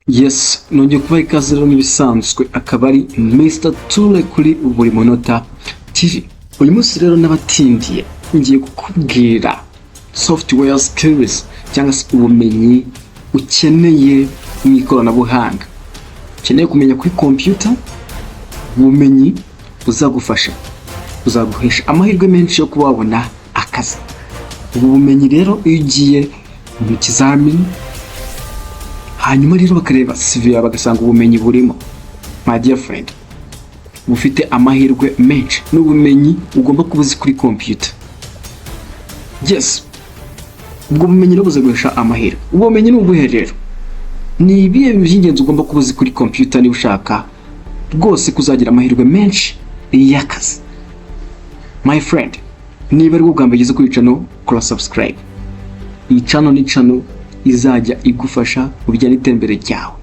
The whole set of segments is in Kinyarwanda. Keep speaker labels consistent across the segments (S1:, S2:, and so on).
S1: Yes, nongeye kubaha ikaze rero nk'ibisanzwe akaba ari Mr. Ture kuri buri munota TV. Uyu munsi rero n'abatindiye ngiye kukubwira software skills cyangwa se ubumenyi ukeneye mu ikoranabuhanga. Ukeneye kumenya kuri computer, ubumenyi buzagufasha, buzaguhesha amahirwe menshi yo kuba wabona akazi. Ubu bumenyi rero iyo ugiye mu kizamini hanyuma rero bakareba CV yawe bagasanga ubumenyi burimo, my dear friend, bufite amahirwe menshi n'ubumenyi ugomba kubuzi kuri computer. Yes, ubwo bumenyi rero buzaguhesha amahirwe. Ubumenyi ni ubuhe rero? Ni ibihe by'ingenzi ugomba kubuzi kuri computer niba ushaka rwose kuzagira amahirwe menshi y'akazi. My friend, niba ari ubwa mbere ugeze kuri channel, kora subscribe. Iyi channel ni channel izajya igufasha mu bijyanye n'iterambere ryawe.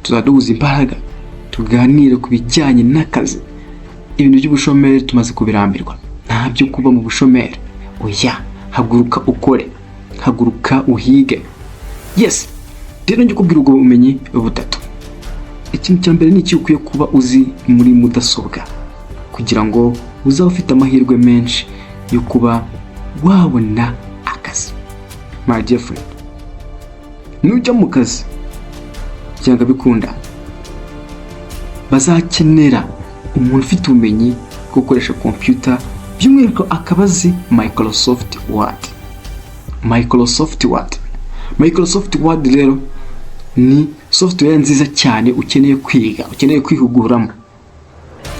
S1: Tuzaduhuza imbaraga tuganire ku bijyanye n'akazi. Ibintu by'ubushomeri tumaze kubirambirwa, nta byo kuba mu bushomeri. Oya, haguruka ukore, haguruka uhige. Yes, rero njye kubwira ubwo bumenyi butatu. Ikintu cya mbere ni iki ukwiye kuba uzi muri mudasobwa kugira ngo uzabe ufite amahirwe menshi yo kuba wabona akazi. My dear friend, nujya mu kazi cyangwa bikunda bazakenera umuntu ufite ubumenyi bwo gukoresha computer, by'umwihariko akabazi Microsoft Word. Microsoft Word rero ni software nziza cyane ukeneye kwiga, ukeneye kwihuguramo.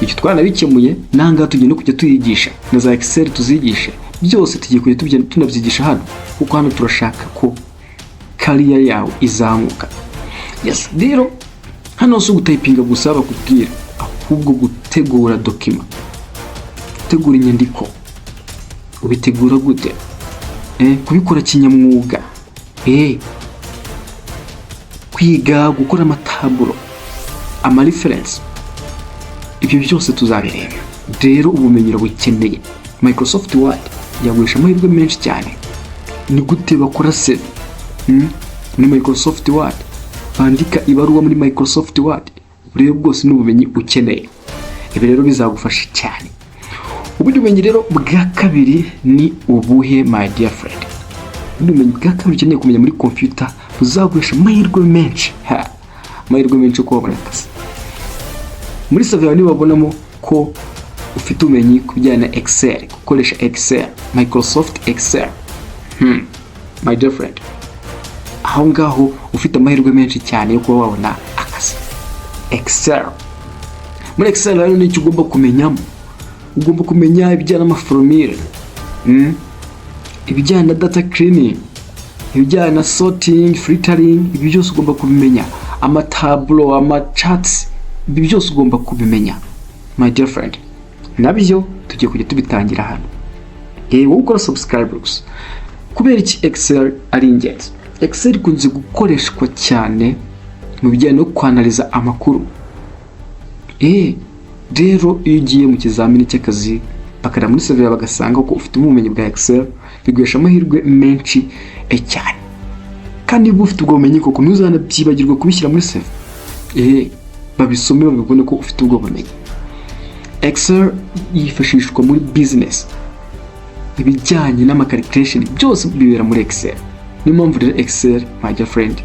S1: Icyo twanabikemuye nanga tugiye no kujya tuyigisha na za Excel tuzigishe, byose tugiye kujya tunabyigisha hano kuko hano turashaka ko career yawe izamuka. Yes, rero hano so gutayipinga gusa bakubwira, ahubwo gutegura document, gutegura inyandiko. Ubitegura gute? Kubikora kinyamwuga. Kwiga gukora amataburo, ama reference. Ibyo byose tuzabireba. Rero ubumenyi bukeneye Microsoft Word yagurisha amahirwe menshi cyane. Ni gute bakora CV muri Microsoft Word, bandika ibaruwa muri Microsoft Word. Rero bwose n'ubumenyi ukeneye. Ibi rero bizagufasha cyane. Ubundi bumenyi rero bwa kabiri ni ubuhe, my dear friend? Ubumenyi bwa kabiri ukeneye kumenya muri computer buzaguhesha amahirwe menshi. Amahirwe menshi ko wabona akazi. Muri CV yawe nibabonamo ko ufite ubumenyi ku bijyanye na Excel, gukoresha Excel, Microsoft Excel. My dear friend, aho ngaho ufite amahirwe menshi cyane yo kuba wabona akazi. Excel. Muri Excel rero nicyo ugomba kumenyamo. Ugomba kumenya ibijyana n'amaformule, ibijyana na data cleaning, ibijyana na sorting, filtering. Ibi byose ugomba kubimenya. Amatablo, amacharts, ibi byose ugomba kubimenya, my dear friend. Nabyo tugiye kujya tubitangira hano. Wowe ukora subscribe gusa. Kubera iki Excel ari ingenzi? Excel ikunze gukoreshwa cyane mu bijyanye no kwanaliza amakuru. Rero iyo ugiye mu kizamini cy'akazi bakara muri CV bagasanga ko ufite ubumenyi bwa Excel, biguhesha amahirwe menshi cyane. Kandi niba ufite ubwo bumenyi koko ntuzanabyibagirwe kubishyira muri CV. Babisome babibone ko ufite ubwo bumenyi. Excel yifashishwa muri business, ibijyanye n'ama calculation byose bibera muri Excel. Ni mpamvu rero Excel, my dear friend,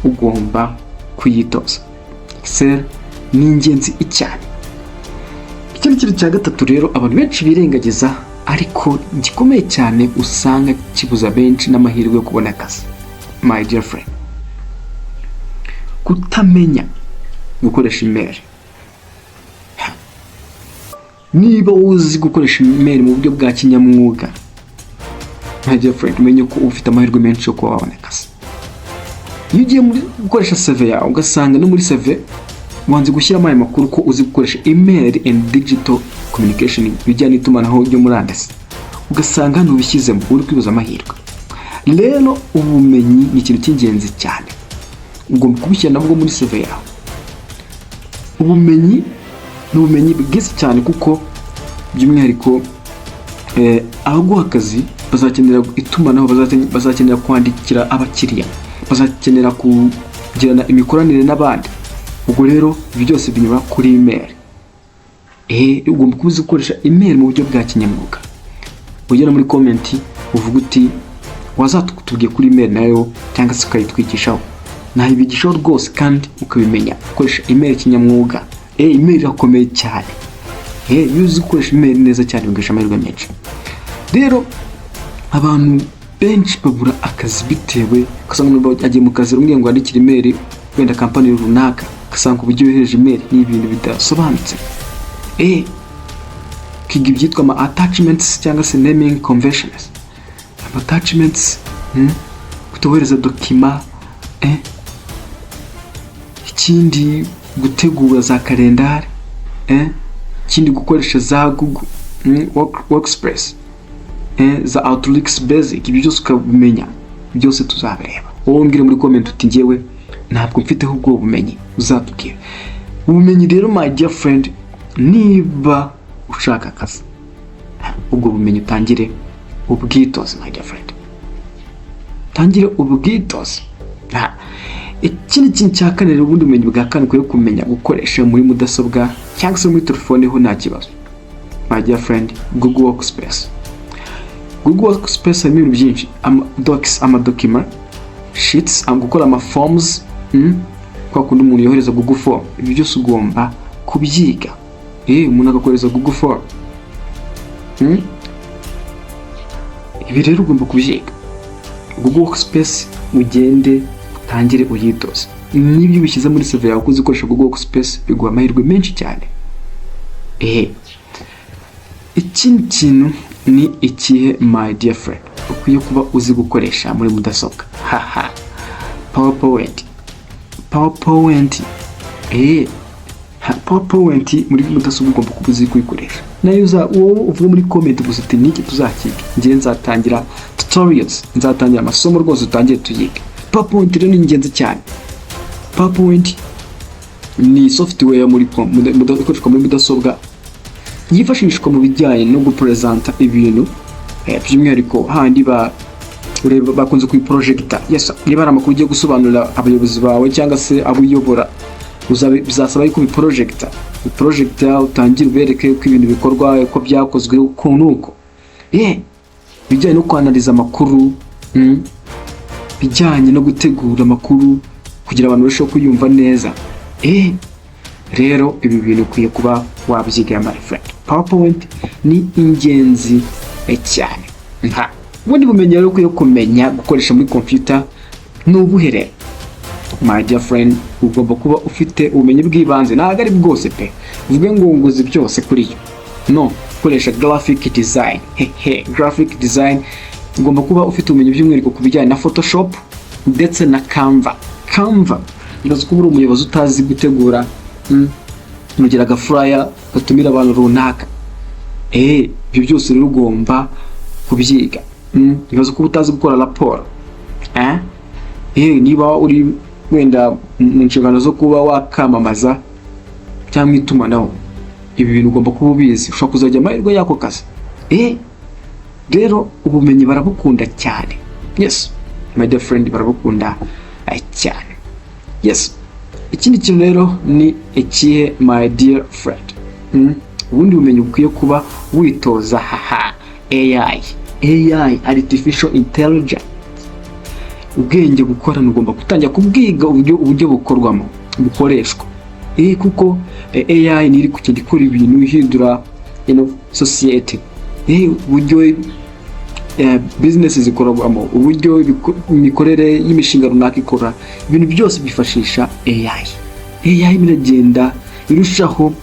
S1: ugomba kuyitoza. Excel ni ingenzi cyane. Ikintu cya gatatu rero abantu benshi birengagiza ariko gikomeye cyane usanga kibuza benshi n'amahirwe yo kubona akazi, my dear friend, kutamenya gukoresha email. Niba uzi gukoresha email mu buryo bwa kinyamwuga, my dear friend, umenye ko ufite amahirwe menshi yo kuba wabona akazi. Iyo ugiye muri gukoresha CV yawe ugasanga no muri CV wanze gushyiramo aya makuru ko uzi gukoresha email and digital communication, bijyanye n'itumanaho ryo muri andasi, ugasanga hano ubishyizemo, uri kwibuza amahirwe. Rero ubumenyi ni ikintu cy'ingenzi cyane, ugomba kubishyira nabwo muri CV yawe. Ubumenyi ni ubumenyi bwiza cyane kuko by'umwihariko abaguha akazi bazakenera itumanaho, bazakenera kwandikira abakiriya, bazakenera kugirana imikoranire n'abandi. Ubwo rero ibi byose binyura kuri email. Ugomba kuba uzi gukoresha email mu buryo bwa kinyamwuga. Ugera muri comment uvuga uti wazatubwiye kuri email nayo cyangwa se ukayitwikishaho. Nahibigishaho rwose kandi ukabimenya gukoresha email kinyamwuga. Email irakomeye cyane. Iyo uzi gukoresha email neza cyane ugasha amahirwe menshi. Rero abantu benshi babura akazi bitewe kasanga agiye mu kazi rumwe ngo yandikire email wenda company runaka, kasanga uburyo yohereje email ni ibintu bidasobanutse. Kiga ibyitwa ama attachments cyangwa se naming conventions. Attachments kutohereza document, ikindi gutegura za kalendari, ikindi gukoresha za Google Workspace, za Outlook Basic. Ibyo byose ukabimenya, byose tuzabireba. Wowe mbwire muri comment uti ngewe ntabwo mfiteho ubwo bumenyi, uzatubwira. Ubumenyi rero my dear friend, niba ushaka akazi, ubwo bumenyi utangire ubwitoze my dear friend. Tangire ubwitoze. Ikindi kintu cya kane rero, ubundi bumenyi bwa kane ukwiye kumenya gukoresha muri mudasobwa cyangwa se muri telefone ho nta kibazo my dear friend, Google Workspace. Google Workspace harimo ibintu byinshi, document, sheets, gukora ama forms, kwa kundi umuntu yohereza Google form. Ibi byose ugomba kubyiga. Umuntu agakoreza Google form. Ibi rero ugomba kubyiga. Google Workspace ugende utangire uyitoze. Niba ubishyize muri CV yawe uzi gukoresha Google Workspace biguha amahirwe menshi cyane. Ikindi kintu ni ikihe my dear friend ukwiye kuba uzi gukoresha muri mudasobwa? PowerPoint. PowerPoint muri mudasobwa ugomba kuba uzi kuyikoresha. Nayo wowe uvuga muri comment gusa uti niki tuzakiga. Ngiye nzatangira tutorials, nzatangira amasomo rwose utangiye tuyiga. PowerPoint rero ni ingenzi cyane. PowerPoint ni software muri ikoreshwa muri mudasobwa yifashishwa mu bijyanye no gupresenta ibintu, by'umwihariko handi bakunze ku projector. Niba ari amakuru ugiye gusobanurira abayobozi bawe cyangwa se abo uyobora, bizasaba yuko projector utangira ubereke uko ibintu bikorwa, uko byakozwe, uko bijyanye no kwanaliza amakuru, bijyanye no gutegura amakuru kugira abantu barusheho kuyumva neza. Rero ibi bintu ukwiye kuba wabyiga my friend. PowerPoint ni ingenzi cyane. Ubundi bumenyi rero ukwiye kumenya gukoresha muri computer ni ubuhere my dear friend. Ugomba kuba ufite ubumenyi bw'ibanze, ntabwo ari bwose pe uvuge ngo nguzi byose kuri yo. No, koresha graphic design. Graphic design ugomba kuba ufite ubumenyi by'umwihariko ku bijyanye na Photoshop ndetse na Canva. Ndazi ko uri umuyobozi utazi gutegura mugira agafuraya gatumira abantu runaka. Ibyo byose rero ugomba kubyiga. Ndazi ko utazi gukora raporo. Niba uri wenda mu nshingano zo kuba wakamamaza cyangwa itumanaho, ibi bintu ugomba kuba ubizi, ushobora kuzajya amahirwe yako kazi. Rero ubumenyi barabukunda cyane. Yes my dear friend, barabukunda cyane. Yes. Ikindi kintu rero ni ikihe my dear friend? Ubundi bumenyi ukwiye kuba witoza AI, artificial intelligence. Ubwenge bukorana ugomba gutangira kubwiga uburyo bukorwamo, bukoreshwa. Kuko AI ni iri kugenda ikora ibintu ihindura society. Uburyo business zikorwamo, uburyo imikorere y'imishinga runaka ikora, ibintu byose bifashisha AI. Biragenda irushaho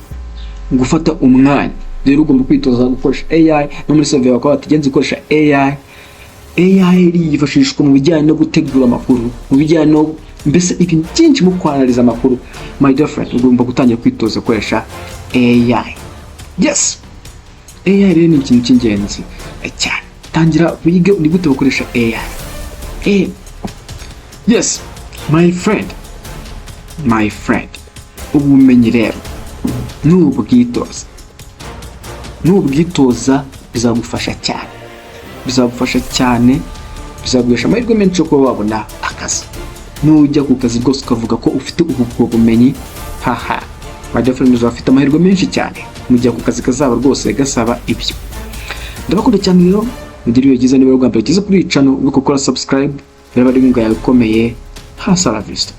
S1: gufata umwanya. Rero ugomba kwitoza gukoresha AI no muri survey bakaba batigenze gukoresha AI. Yifashishwa mu bijyanye no gutegura amakuru, mu bijyanye no mbese ibintu byinshi mu kwanaliza amakuru. My dear friend, ugomba gutangira kwitoza gukoresha AI. Yes, AI rero ni ikintu cy'ingenzi cyane. Tangira wige ni gute bakoresha AI. Yes my friend, ubumenyi rero n'ubwitoza bizagufasha cyane, bizaguhesha amahirwe menshi yo kuba wabona akazi. nujya ku kazi rwose ukavuga ko ufite ubwo bumenyi, haha my dear friend, uzafite amahirwe menshi cyane mu gihe ku kazi kazaba rwose gasaba ibyo. Ndabakunda cyane rero, mugire ibihe byiza. Niba ugambye ukize kuri iyi channel uri gukora subscribe, biraba ari inkunga yawe ikomeye. Hasta la vista.